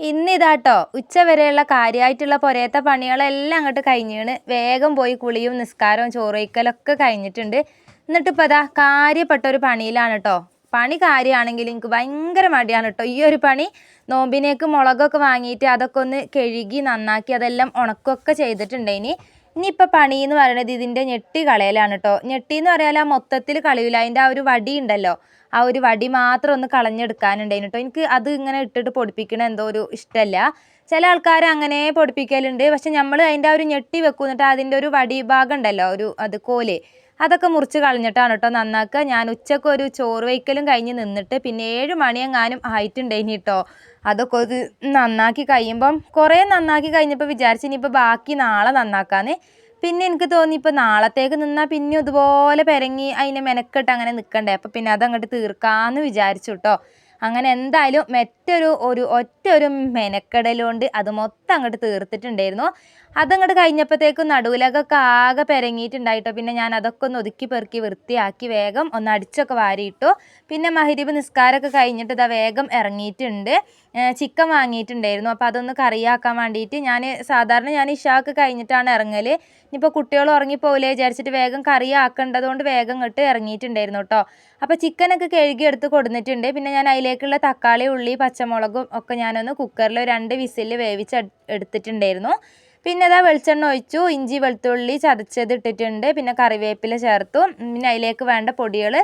ഇന്നിതാട്ടോ ഉച്ചവരെയുള്ള കാര്യമായിട്ടുള്ള പുരയത്തെ പണികളെല്ലാം അങ്ങോട്ട് കഴിഞ്ഞാണ്. വേഗം പോയി കുളിയും നിസ്കാരവും ചോറൊഴിക്കലൊക്കെ കഴിഞ്ഞിട്ടുണ്ട്. എന്നിട്ടിപ്പോൾ അതാ കാര്യപ്പെട്ട ഒരു പണിയിലാണ് കേട്ടോ. പണി കാര്യമാണെങ്കിൽ എനിക്ക് ഭയങ്കര മടിയാണ് കേട്ടോ. ഈ ഒരു പണി നോമ്പിനേക്ക് മുളകൊക്കെ വാങ്ങിയിട്ട് അതൊക്കെ ഒന്ന് കഴുകി നന്നാക്കി അതെല്ലാം ഉണക്കൊക്കെ ചെയ്തിട്ടുണ്ട്. ഇനിയിപ്പോൾ പണി എന്ന് പറയുന്നത് ഇതിൻ്റെ ഞെട്ടി കളയലാണ് കേട്ടോ. ഞെട്ടി എന്ന് പറയാൻ ആ മൊത്തത്തിൽ കളയില്ല, അതിൻ്റെ ആ ഒരു വടി ഉണ്ടല്ലോ, ആ ഒരു വടി മാത്രം ഒന്ന് കളഞ്ഞെടുക്കാനുണ്ടായിരുന്നു കേട്ടോ. എനിക്ക് അത് ഇങ്ങനെ ഇട്ടിട്ട് പൊടിപ്പിക്കണ എന്തോ ഒരു ഇഷ്ടമല്ല. ചില ആൾക്കാർ അങ്ങനെ പൊടിപ്പിക്കലുണ്ട്. പക്ഷെ നമ്മൾ അതിൻ്റെ ആ ഒരു ഞെട്ടി വെക്കും, എന്നിട്ട് അതിൻ്റെ ഒരു വടി ഭാഗം ഉണ്ടല്ലോ, അത് കോല്, അതൊക്കെ മുറിച്ച് കളഞ്ഞിട്ടാണ് കേട്ടോ നന്നാക്കുക. ഞാൻ ഉച്ചക്ക് ഒരു ചോറ് വയ്ക്കലും കഴിഞ്ഞ് നിന്നിട്ട് പിന്നെ 7 മണിയെങ്ങാനും ആയിട്ടുണ്ടായിനി കേട്ടോ. അതൊക്കെ ഒരു നന്നാക്കി കഴിയുമ്പം കുറേ നന്നാക്കി കഴിഞ്ഞപ്പോൾ വിചാരിച്ചു ഇനിയിപ്പോൾ ബാക്കി നാളെ നന്നാക്കാന്ന്. പിന്നെ എനിക്ക് തോന്നി ഇപ്പോൾ നാളത്തേക്ക് നിന്നാൽ പിന്നെ ഇതുപോലെ പെരങ്ങി അതിനെ മെനക്കെട്ട് അങ്ങനെ നിൽക്കണ്ടേ, അപ്പോൾ പിന്നെ അതങ്ങോട്ട് തീർക്കാമെന്ന് വിചാരിച്ചു കേട്ടോ. അങ്ങനെ എന്തായാലും ഒറ്റ ഒരു മെനക്കെടലുകൊണ്ട് അത് മൊത്തം അങ്ങോട്ട് തീർത്തിട്ടുണ്ടായിരുന്നു. അതങ്ങോട്ട് കഴിഞ്ഞപ്പോഴത്തേക്കും നടുവിലൊക്കെ ആകെ പെരങ്ങിയിട്ടുണ്ടായിട്ടോ. പിന്നെ ഞാൻ അതൊക്കെ ഒന്ന് ഒതുക്കി പെറുക്കി വൃത്തിയാക്കി വേഗം ഒന്ന് അടിച്ചൊക്കെ വാരിയിട്ടു. പിന്നെ മഗ്‌രിബ് നിസ്കാരമൊക്കെ കഴിഞ്ഞിട്ട് ഇതാ വേഗം ഇറങ്ങിയിട്ടുണ്ട്. ചിക്കൻ വാങ്ങിയിട്ടുണ്ടായിരുന്നു, അപ്പോൾ അതൊന്ന് കറിയാക്കാൻ വേണ്ടിയിട്ട് ഞാൻ ഇഷാക്ക് കഴിഞ്ഞിട്ടാണ് ഇറങ്ങൽ. ഇനിയിപ്പോൾ കുട്ടികൾ ഉറങ്ങിപ്പോവില്ലേ വിചാരിച്ചിട്ട് വേഗം കറിയാക്കേണ്ടതുകൊണ്ട് വേഗം ഇങ്ങോട്ട് ഇറങ്ങിയിട്ടുണ്ടായിരുന്നു കേട്ടോ. അപ്പോൾ ചിക്കനൊക്കെ കഴുകി എടുത്ത് കൊടുത്തിട്ടുണ്ട്. പിന്നെ ഞാൻ അതിലേക്കുള്ള തക്കാളി, ഉള്ളി, പച്ചമുളകും ഒക്കെ ഞാനൊന്ന് കുക്കറിൽ 2 വിസിൽ വേവിച്ച് എടുത്തിട്ടുണ്ടായിരുന്നു. പിന്നെ അതാ വെളിച്ചെണ്ണ ഒഴിച്ചു, ഇഞ്ചി വെളുത്തുള്ളി ചതച്ചത് ഇട്ടിട്ടുണ്ട്, പിന്നെ കറിവേപ്പില ചേർത്തു. പിന്നെ അതിലേക്ക് വേണ്ട പൊടികൾ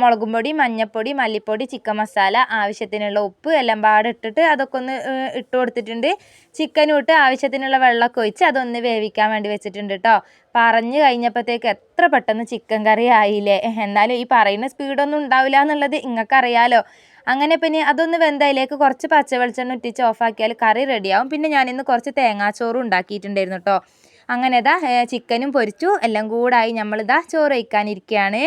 മുളകും പൊടി, മഞ്ഞൾപ്പൊടി, മല്ലിപ്പൊടി, ചിക്കൻ മസാല, ആവശ്യത്തിനുള്ള ഉപ്പ് എല്ലാം പാടെ ഇട്ടിട്ട് അതൊക്കെ ഒന്ന് ഇട്ട് കൊടുത്തിട്ടുണ്ട്. ചിക്കനും ഇട്ട് ആവശ്യത്തിനുള്ള വെള്ളമൊക്കെ ഒഴിച്ച് അതൊന്ന് വേവിക്കാൻ വേണ്ടി വെച്ചിട്ടുണ്ട് കേട്ടോ. പറഞ്ഞു കഴിഞ്ഞപ്പോഴത്തേക്ക് എത്ര പെട്ടെന്ന് ചിക്കൻ കറി ആയില്ലേ. എന്നാലും ഈ പറയുന്ന സ്പീഡൊന്നും ഉണ്ടാവില്ല എന്നുള്ളത് നിങ്ങൾക്കറിയാലോ. അങ്ങനെ പിന്നെ അതൊന്ന് വെന്തതിലേക്ക് കുറച്ച് പച്ചവെളിച്ചെണ്ണ ഇട്ടിച്ച് ഓഫാക്കിയാൽ കറി റെഡിയാവും. പിന്നെ ഞാനിന്ന് കുറച്ച് തേങ്ങാച്ചോറും ഉണ്ടാക്കിയിട്ടുണ്ടായിരുന്നു കേട്ടോ. അങ്ങനെ ഇതാ ചിക്കനും പൊരിച്ചു, എല്ലാം കൂടായി നമ്മളിതാ ചോറ് വയ്ക്കാനിരിക്കുകയാണ്.